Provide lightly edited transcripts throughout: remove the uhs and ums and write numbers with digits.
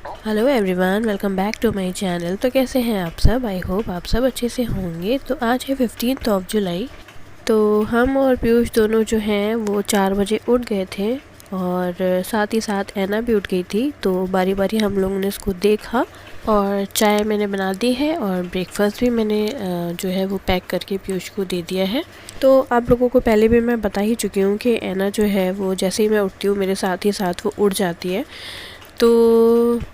Hello everyone, welcome back to my channel. तो कैसे हैं आप सब? आई होप आप सब अच्छे से होंगे। तो आज है 15 जुलाई। तो हम और पीयूष दोनों जो हैं वो 4 बजे उठ गए थे और साथ ही साथ ऐना भी उठ गई थी। तो बारी बारी हम लोगों ने इसको देखा और चाय मैंने बना दी है और ब्रेकफास्ट भी मैंने जो है वो पैक करके पीयूष को दे दिया है। तो आप लोगों को पहले भी मैं बता ही चुकी हूँ कि ऐना जो है वो जैसे ही मैं उठती हूँ मेरे साथ ही साथ वो उठ जाती है। तो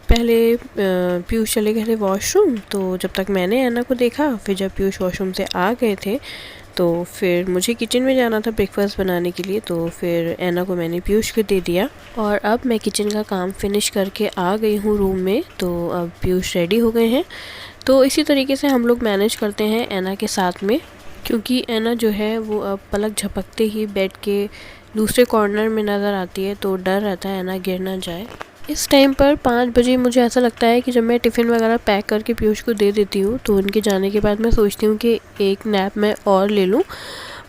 पहले पीयूष चले गए थे वॉशरूम। तो जब तक मैंने ऐना को देखा, फिर जब पीयूष वॉशरूम से आ गए थे तो फिर मुझे किचन में जाना था ब्रेकफास्ट बनाने के लिए। तो फिर ऐना को मैंने पीयूष को दे दिया और अब मैं किचन का काम फिनिश करके आ गई हूँ रूम में। तो अब पीयूष रेडी हो गए हैं। तो इसी तरीके से हम लोग मैनेज करते हैं ऐना के साथ में, क्योंकि ऐना जो है वो अब पलक झपकते ही बेड के दूसरे कॉर्नर में नज़र आती है। तो डर रहता है ऐना गिर ना जाए। इस टाइम पर 5 बजे मुझे ऐसा लगता है कि जब मैं टिफ़िन वगैरह पैक करके पीयूष को दे देती हूँ तो उनके जाने के बाद मैं सोचती हूँ कि एक नैप मैं और ले लूँ,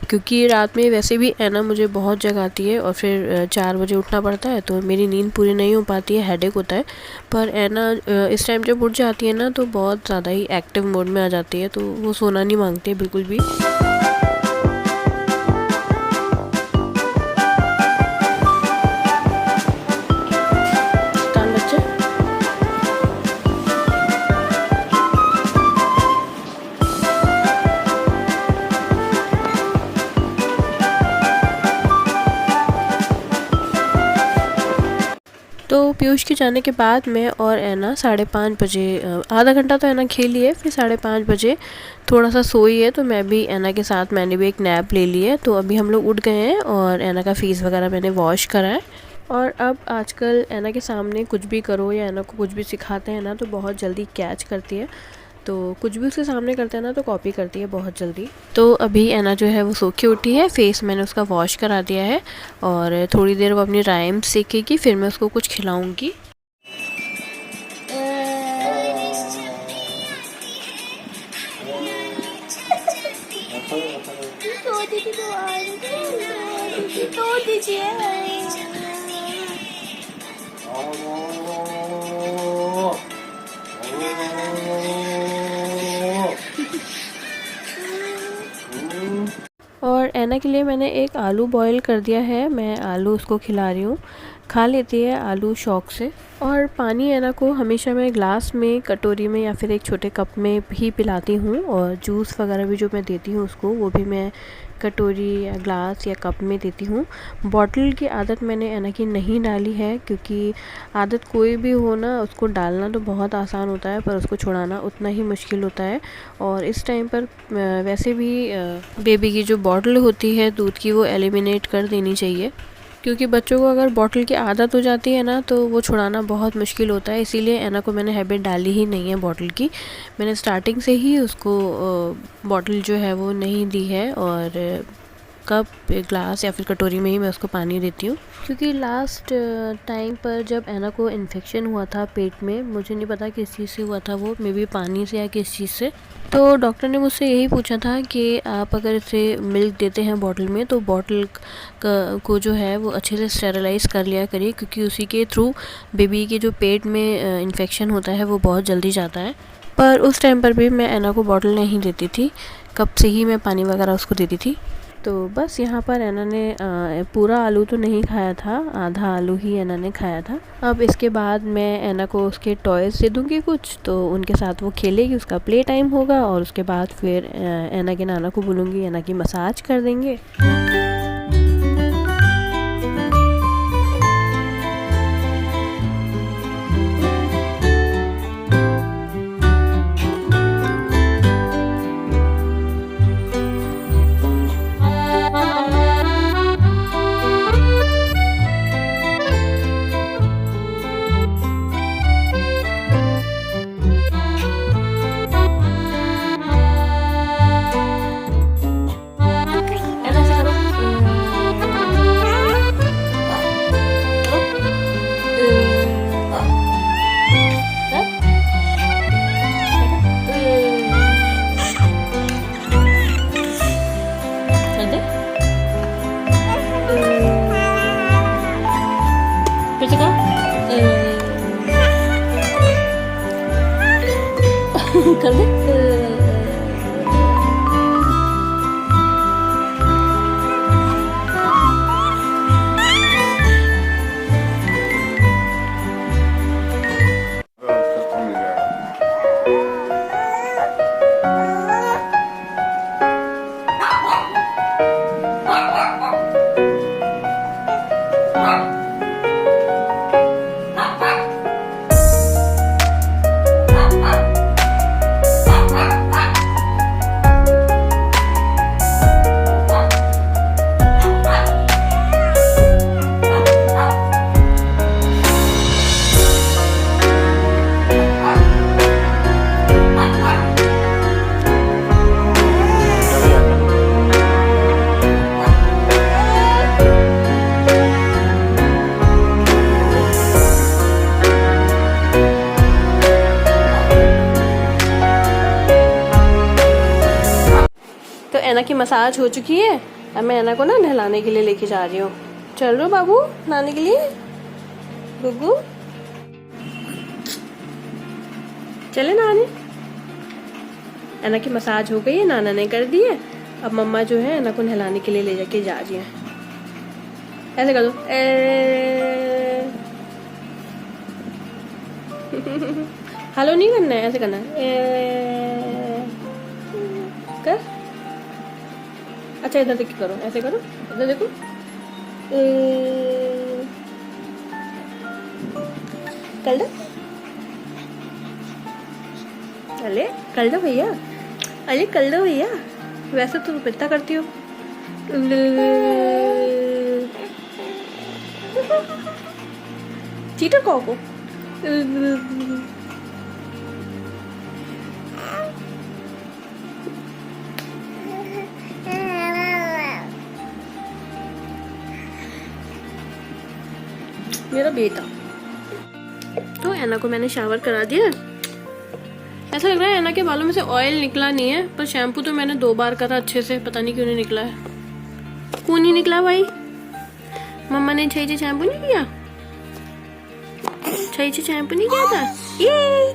क्योंकि रात में वैसे भी ऐना मुझे बहुत जगाती है और फिर 4 बजे उठना पड़ता है तो मेरी नींद पूरी नहीं हो पाती है, हेडेक होता है। पर ऐना इस टाइम जब उठ जाती है ना तो बहुत ज़्यादा ही एक्टिव मोड में आ जाती है, तो वो सोना नहीं मांगती है बिल्कुल भी। कान बच्चा। तो पीयूष के जाने के बाद मैं और ऐना 5:30 बजे आधा घंटा तो ऐना खेली है, फिर 5:30 बजे थोड़ा सा सोई है। तो मैं भी ऐना के साथ मैंने भी एक नैप ले ली है। तो अभी हम लोग उठ गए हैं और ऐना का फेस वगैरह मैंने वॉश करा है। और अब आजकल ऐना के सामने कुछ भी करो या ऐना को कुछ भी सिखाते हैं ना तो बहुत जल्दी कैच करती है। तो कुछ भी उसके सामने करते हैं ना तो कॉपी करती है बहुत जल्दी। तो अभी ऐना जो है वो सो के उठी है, फेस मैंने उसका वॉश करा दिया है और थोड़ी देर वो अपनी राइम्स सीखेगी, फिर मैं उसको कुछ खिलाऊंगी। और ऐना के लिए मैंने एक आलू बॉईल कर दिया है, मैं आलू उसको खिला रही हूँ। खा लेती है आलू शौक से। और पानी ऐना को हमेशा मैं ग्लास में, कटोरी में या फिर एक छोटे कप में ही पिलाती हूँ। और जूस वगैरह भी जो मैं देती हूँ उसको, वो भी मैं कटोरी या ग्लास या कप में देती हूँ। बॉटल की आदत मैंने ऐना की नहीं डाली है, क्योंकि आदत कोई भी हो ना, उसको डालना तो बहुत आसान होता है पर उसको छुड़ाना उतना ही मुश्किल होता है। और इस टाइम पर वैसे भी बेबी की जो बॉटल होती है दूध की वो एलिमिनेट कर देनी चाहिए, क्योंकि बच्चों को अगर बॉटल की आदत हो जाती है ना तो वो छुड़ाना बहुत मुश्किल होता है। इसीलिए ऐना को मैंने हैबिट डाली ही नहीं है बॉटल की। मैंने स्टार्टिंग से ही उसको बॉटल जो है वो नहीं दी है और कप, ग्लास या फिर कटोरी में ही मैं उसको पानी देती हूँ। क्योंकि लास्ट टाइम पर जब ऐना को इन्फेक्शन हुआ था पेट में, मुझे नहीं पता किस चीज़ से हुआ था, वो मे बी पानी से या किस चीज़ से। तो डॉक्टर ने मुझसे यही पूछा था कि आप अगर इसे मिल्क देते हैं बॉटल में तो बॉटल को जो है वो अच्छे से स्टेरलाइज़ कर लिया करिए, क्योंकि उसी के थ्रू बेबी के जो पेट में इन्फेक्शन होता है वो बहुत जल्दी जाता है। पर उस टाइम पर भी मैं ऐना को बॉटल नहीं देती थी, कप से ही मैं पानी वगैरह उसको देती थी। तो बस यहाँ पर ऐना ने पूरा आलू तो नहीं खाया था, आधा आलू ही ऐना ने खाया था। अब इसके बाद मैं ऐना को उसके टॉयज़ दे दूँगी कुछ, तो उनके साथ वो खेलेगी, उसका प्ले टाइम होगा और उसके बाद फिर ऐना के नाना को बोलूँगी ऐना की मसाज कर देंगे। ऐसा करो। तो ऐना की मसाज हो चुकी है। अब मैं ऐना को ना नहलाने के लिए लेके जा रही हूँ। चल रो बाबू नहाने के लिए। गुग्गू चले नहाने। ऐना की मसाज हो गई है, नाना ने कर दी है। अब मम्मा जो है ऐना को नहलाने के लिए ले जाके जा रही है। ऐसे कर दो हेलो नहीं करना है, ऐसे करना है कर। अच्छा इधर देख करो, ऐसे करो, इधर देखो। कर दो, अरे कर दो भैया, अरे कर दो भैया। वैसे तो कितना करती हो। चीटर को मेरा बेटा। तो ऐना को मैंने शावर करा दिया। ऐसा लग रहा है ऐना के बालों में से ऑयल निकला नहीं है, पर शैम्पू तो मैंने 2 बार करा अच्छे से, पता नहीं क्यों नहीं निकला है। क्यों नहीं निकला भाई? मम्मा ने सही से शैम्पू नहीं किया, सही से शैम्पू नहीं किया था। ये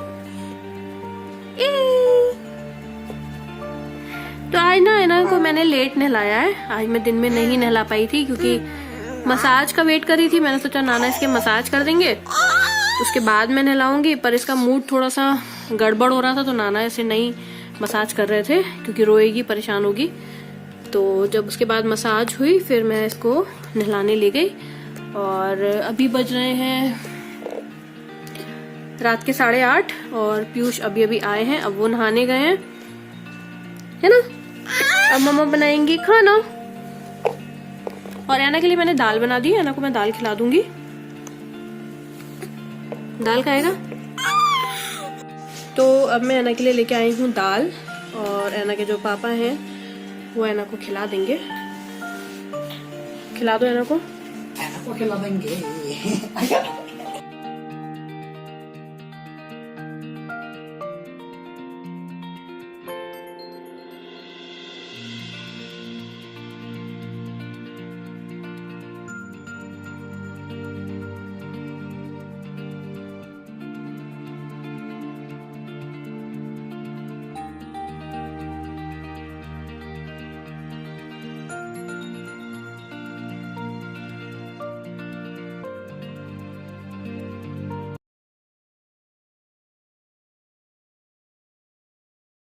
तो आज ना ऐना को मैंने लेट नहलाया है। आज मैं दिन में नहीं नहला पाई थी क्योंकि मसाज का वेट कर रही थी। मैंने सोचा नाना इसके मसाज कर देंगे तो उसके बाद मैं नहलाऊंगी, पर इसका मूड थोड़ा सा गड़बड़ हो रहा था तो नाना इसे नहीं मसाज कर रहे थे क्योंकि रोएगी, परेशान होगी। तो जब उसके बाद मसाज हुई फिर मैं इसको नहलाने ले गई। और अभी बज रहे हैं रात के 8:30 और पीयूष अभी अभी आए हैं। अब वो नहाने गए हैं, है ना। अब मम्मा बनाएंगी खाना और ऐना के लिए मैंने दाल बना दी। ऐना को मैं दाल खिला दूंगी, दाल खाएगा। तो अब मैं ऐना के लिए लेके आई हूँ दाल और ऐना के जो पापा हैं वो ऐना को खिला देंगे। खिला दो ऐना को खिला देंगे।